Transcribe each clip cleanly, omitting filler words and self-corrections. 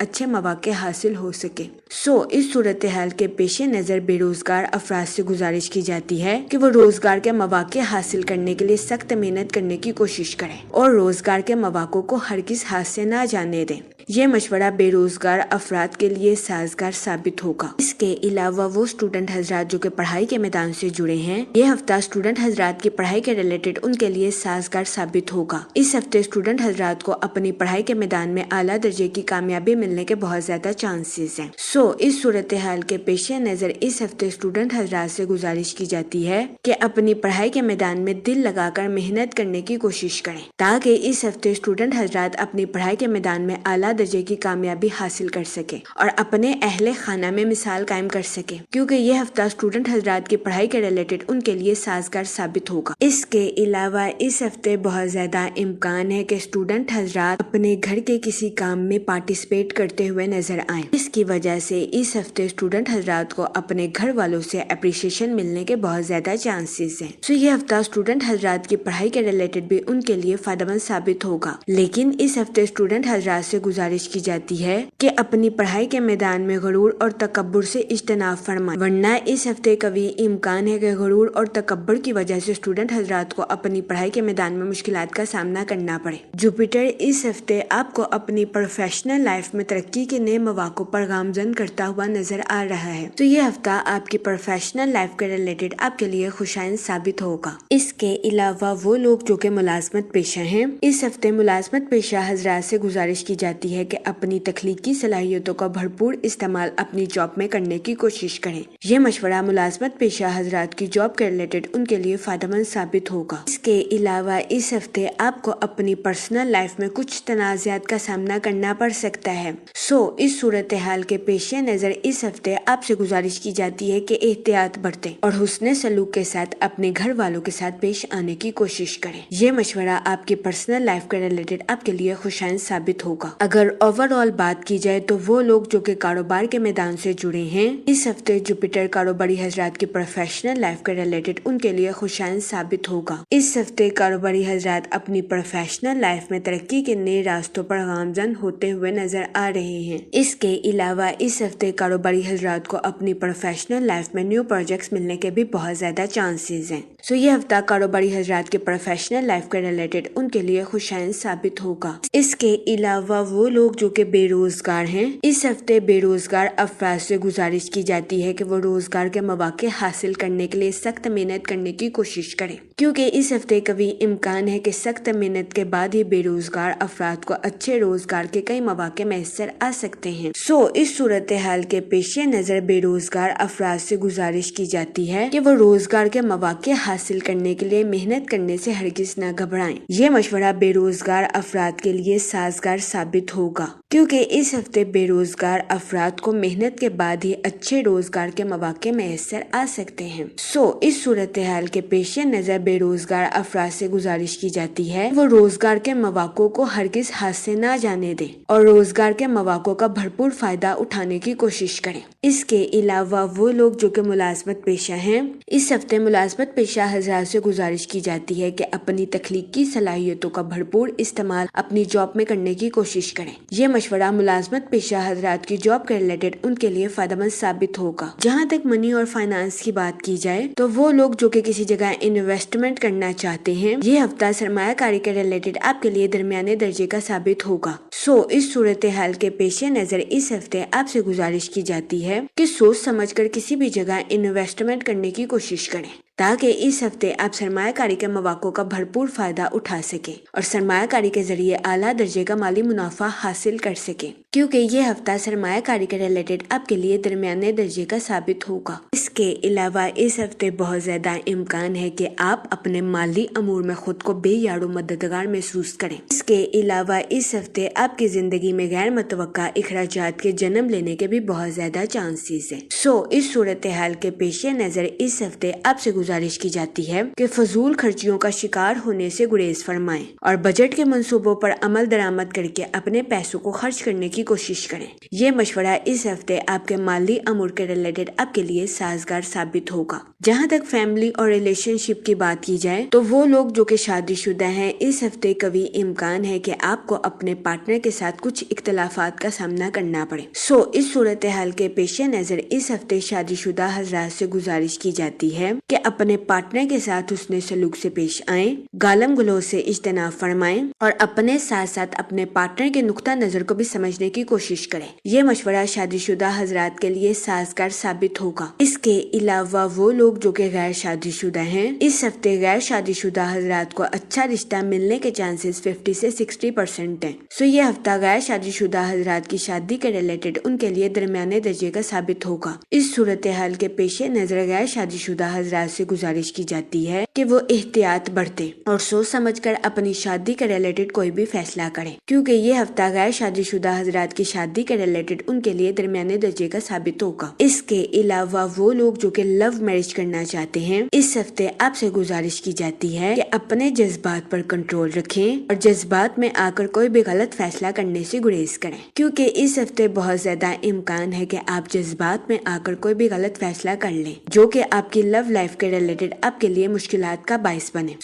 اچھے مواقع حاصل ہو سکے۔ اس صورتحال کے پیش نظر بے روزگار افراد سے گزارش کی جاتی ہے کہ وہ روزگار کے مواقع حاصل کرنے کے لیے سخت محنت کرنے کی کوشش کریں اور روزگار کے مواقع کو ہرگز ہاتھ سے نہ جانے دیں۔ یہ مشورہ بے روزگار افراد کے لیے سازگار ثابت ہوگا۔ اس کے علاوہ وہ اسٹوڈنٹ حضرات جو کہ پڑھائی کے میدان سے جڑے ہیں، یہ ہفتہ اسٹوڈنٹ حضرات کی پڑھائی کے ریلیٹڈ ان کے لیے سازگار ثابت ہوگا۔ اس ہفتے اسٹوڈنٹ حضرات کو اپنی پڑھائی کے میدان میں اعلیٰ درجے کی کامیابی ملنے کے بہت زیادہ چانسز ہیں۔ اس صورتحال کے پیش نظر اس ہفتے اسٹوڈنٹ حضرات سے گزارش کی جاتی ہے کہ اپنی پڑھائی کے میدان میں دل لگا کر محنت کرنے کی کوشش کریں تاکہ اس ہفتے اسٹوڈنٹ حضرات اپنی پڑھائی کے میدان میں اعلیٰ درجے کی کامیابی حاصل کر سکے اور اپنے اہل خانہ میں مثال قائم کر سکے، کیونکہ یہ ہفتہ اسٹوڈنٹ حضرات کی پڑھائی کے ریلیٹڈ ان کے لیے سازگار ثابت ہوگا۔ اس کے علاوہ اس ہفتے بہت زیادہ امکان ہے کہ اسٹوڈنٹ حضرات اپنے گھر کے کسی کام میں پارٹیسپیٹ کرتے ہوئے نظر آئیں، جس کی وجہ سے اس ہفتے اسٹوڈنٹ حضرات کو اپنے گھر والوں سے اپریشیشن ملنے کے بہت زیادہ چانسز ہیں۔ یہ ہفتہ اسٹوڈنٹ حضرات کی پڑھائی کے ریلیٹڈ بھی ان کے لیے فائدہ مند ثابت ہوگا، لیکن اس ہفتے اسٹوڈنٹ حضرات سے گزارش کی جاتی ہے کہ اپنی پڑھائی کے میدان میں غرور اور تکبر سے اجتناب فرمائیں، ورنہ اس ہفتے قوی امکان ہے کہ غرور اور تکبر کی وجہ سے اسٹوڈنٹ حضرات کو اپنی پڑھائی کے میدان میں مشکلات کا سامنا کرنا پڑے۔ جوپیٹر اس ہفتے آپ کو اپنی پروفیشنل لائف میں ترقی کے نئے مواقع پر گامزن کرتا ہوا نظر آ رہا ہے، یہ ہفتہ آپ کی پروفیشنل لائف کے ریلیٹڈ آپ کے لیے خوشائن ثابت ہوگا۔ اس کے علاوہ وہ لوگ جو کہ ملازمت پیشہ ہیں، اس ہفتے ملازمت پیشہ حضرات سے گزارش کی جاتی ہے کہ اپنی تخلیقی صلاحیتوں کا بھرپور استعمال اپنی جاب میں کرنے کی کوشش کریں۔ یہ مشورہ ملازمت پیشہ حضرات کی جاب کے ریلیٹڈ ان کے لیے فائدہ مند ثابت ہوگا۔ اس کے علاوہ اس ہفتے آپ کو اپنی پرسنل لائف میں کچھ تنازعات کا سامنا کرنا پڑ سکتا ہے۔ اس صورتحال کے پیش نظر اس ہفتے آپ سے گزارش کی جاتی ہے کہ احتیاط برتیں اور حسن سلوک کے ساتھ اپنے گھر والوں کے ساتھ پیش آنے کی کوشش کریں۔ یہ مشورہ آپ کی پرسنل لائف کے ریلیٹڈ آپ کے لیے خوشائن ثابت ہوگا۔ اگر اوور آل بات کی جائے تو وہ لوگ جو کہ کاروبار کے میدان سے جڑے ہیں، اس ہفتے جوپیٹر کاروباری حضرات کی پروفیشنل لائف کے ریلیٹڈ ان کے لیے خوشائن ثابت ہوگا۔ اس ہفتے کاروباری حضرات اپنی پروفیشنل لائف میں ترقی کے نئے راستوں پر گامزن ہوتے ہوئے نظر آ رہے ہیں۔ اس کے علاوہ اس ہفتے کاروباری حضرات کو اپنی پروفیشنل لائف میں نیو پروجیکٹس ملنے کے بھی بہت زیادہ چانسز ہیں۔ یہ ہفتہ کاروباری حضرات کے پروفیشنل لائف کے ریلیٹڈ ان کے لیے خوشائن ثابت ہوگا۔ اس کے علاوہ وہ لوگ جو کہ بے روزگار ہیں، اس ہفتے بے روزگار افراد سے گزارش کی جاتی ہے کہ وہ روزگار کے مواقع حاصل کرنے کے لیے سخت محنت کرنے کی کوشش کریں، کیونکہ اس ہفتے قوی امکان ہے کہ سخت محنت کے بعد ہی بے روزگار افراد کو اچھے روزگار کے کئی مواقع میسر آ سکتے ہیں۔ اس صورتحال کے پیش نظر بے روزگار افراد سے گزارش کی جاتی ہے کہ وہ روزگار کے مواقع حاصل کرنے کے لیے محنت کرنے سے ہرگز نہ گھبرائیں۔ یہ مشورہ بے روزگار افراد کے لیے سازگار ثابت ہوگا، کیونکہ اس ہفتے بے روزگار افراد کو محنت کے بعد ہی اچھے روزگار کے مواقع میسر آ سکتے ہیں۔ اس صورتحال کے پیش نظر بے روزگار افراد سے گزارش کی جاتی ہے وہ روزگار کے مواقع کو ہرگز ہاتھ سے نہ جانے دیں اور روزگار کے مواقع کا بھرپور فائدہ اٹھانے کی کوشش کریں۔ اس کے علاوہ وہ لوگ جو کہ ملازمت پیشہ ہیں، اس ہفتے ملازمت پیشہ حضرات سے گزارش کی جاتی ہے کہ اپنی تخلیقی صلاحیتوں کا بھرپور استعمال اپنی جاب میں کرنے کی کوشش کریں۔ یہ مشورہ ملازمت پیشہ حضرات کی جاب کے ریلیٹڈ ان کے لیے فائدہ مند ثابت ہوگا۔ جہاں تک منی اور فائنانس کی بات کی جائے تو وہ لوگ جو کہ کسی جگہ انویسٹمنٹ کرنا چاہتے ہیں، یہ ہفتہ سرمایہ کاری کے ریلیٹڈ آپ کے لیے درمیانے درجے کا ثابت ہوگا۔ اس صورتحال کے پیش نظر اس ہفتے آپ سے گزارش کی جاتی ہے کہ سوچ سمجھ کر کسی بھی جگہ انویسٹمنٹ کرنے کی کوشش کریں تاکہ اس ہفتے آپ سرمایہ کاری کے مواقع کا بھرپور فائدہ اٹھا سکیں اور سرمایہ کاری کے ذریعے اعلیٰ درجے کا مالی منافع حاصل کر سکیں، کیونکہ یہ ہفتہ سرمایہ کاری کے ریلیٹڈ آپ کے لیے درمیانے درجے کا ثابت ہوگا۔ اس کے علاوہ اس ہفتے بہت زیادہ امکان ہے کہ آپ اپنے مالی امور میں خود کو بے یار و مددگار محسوس کریں۔ اس کے علاوہ اس ہفتے آپ کی زندگی میں غیر متوقع اخراجات کے جنم لینے کے بھی بہت زیادہ چانسز ہیں۔ اس صورتحال کے پیش نظر اس ہفتے آپ سے گزارش کی جاتی ہے کہ فضول خرچیوں کا شکار ہونے سے گریز فرمائیں اور بجٹ کے منصوبوں پر عمل درآمد کر کے اپنے پیسوں کو خرچ کرنے کی کی کوشش کریں۔ یہ مشورہ اس ہفتے آپ کے مالی امور کے ریلیٹڈ آپ کے لیے سازگار ثابت ہوگا۔ جہاں تک فیملی اور ریلیشن شپ کی بات کی جائے تو وہ لوگ جو کہ شادی شدہ ہیں، اس ہفتے قوی امکان ہے کہ آپ کو اپنے پارٹنر کے ساتھ کچھ اختلافات کا سامنا کرنا پڑے۔ اس صورتحال کے پیش نظر اس ہفتے شادی شدہ حضرات سے گزارش کی جاتی ہے کہ اپنے پارٹنر کے ساتھ حسن سلوک سے پیش آئیں، گالم گلوچ سے اجتناب فرمائیں اور اپنے ساتھ ساتھ اپنے پارٹنر کے نقطہ نظر کو بھی سمجھنے کی کوشش کریں۔ یہ مشورہ شادی شدہ حضرات کے لیے سازگار ثابت ہوگا۔ اس کے علاوہ وہ لوگ جو کہ غیر شادی شدہ ہیں، اس ہفتے غیر شادی شدہ حضرات کو اچھا رشتہ ملنے کے چانسز 50 سے 60% ہیں۔ یہ ہفتہ غیر شادی شدہ حضرات کی شادی کے ریلیٹڈ ان کے لیے درمیانے درجے کا ثابت ہوگا۔ اس صورتحال کے پیش نظر غیر شادی شدہ حضرات سے گزارش کی جاتی ہے کہ وہ احتیاط برتیں اور سوچ سمجھ کر اپنی شادی کے ریلیٹڈ کوئی بھی فیصلہ کریں، کیونکہ یہ ہفتہ غیر شادی شدہ حضرات کی شادی کے ریلیٹڈ ان کے لیے درمیانے درجے کا ثابت ہوگا۔ اس کے علاوہ وہ لوگ جو کہ لو میرج کرنا چاہتے ہیں، اس ہفتے آپ سے گزارش کی جاتی ہے کہ اپنے جذبات پر کنٹرول رکھیں اور جذبات میں آ کر کوئی بھی غلط فیصلہ کرنے سے گریز کریں، کیونکہ اس ہفتے بہت زیادہ امکان ہے کہ آپ جذبات میں آ کر کوئی بھی غلط فیصلہ کر لیں جو کہ آپ کی لو لائف کے ریلیٹڈ آپ کے لیے مشکلات کا باعث بنے۔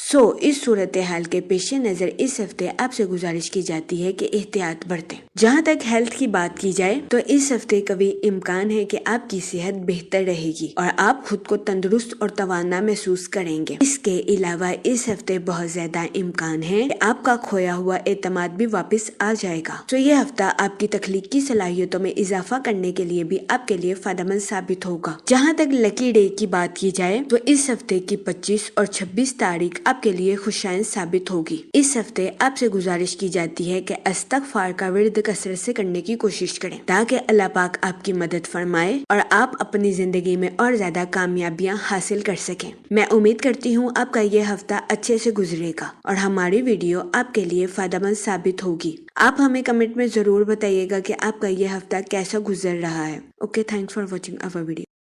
اس صورتحال کے پیش نظر اس ہفتے آپ سے گزارش کی جاتی ہے کہ احتیاط برتیں۔ جہاں تک ہیلتھ کی بات کی جائے تو اس ہفتے قوی امکان ہے کہ آپ کی صحت بہتر رہے گی اور آپ خود کو تندرست اور توانا محسوس کریں گے۔ اس کے علاوہ اس ہفتے بہت زیادہ امکان ہے کہ آپ کا کھویا ہوا اعتماد بھی واپس آ جائے گا۔ یہ ہفتہ آپ کی تخلیقی صلاحیتوں میں اضافہ کرنے کے لیے بھی آپ کے لیے فائدہ مند ثابت ہوگا۔ جہاں تک لکی ڈے کی بات کی جائے تو اس ہفتے کی 25 اور 26 تاریخ آپ کے لیے خوشائن ثابت ہوگی۔ اس ہفتے آپ سے گزارش کی جاتی ہے کہ استغفار کا ورد کثرت سے کرنے کی کوشش کریں تاکہ اللہ پاک آپ کی مدد فرمائے اور آپ اپنی زندگی میں اور زیادہ کامیابیاں حاصل کر سکیں۔ میں امید کرتی ہوں آپ کا یہ ہفتہ اچھے سے گزرے گا اور ہماری ویڈیو آپ کے لیے فائدہ مند ثابت ہوگی۔ آپ ہمیں کمنٹ میں ضرور بتائیے گا کہ آپ کا یہ ہفتہ کیسا گزر رہا ہے۔ Okay, thanks for watching our video.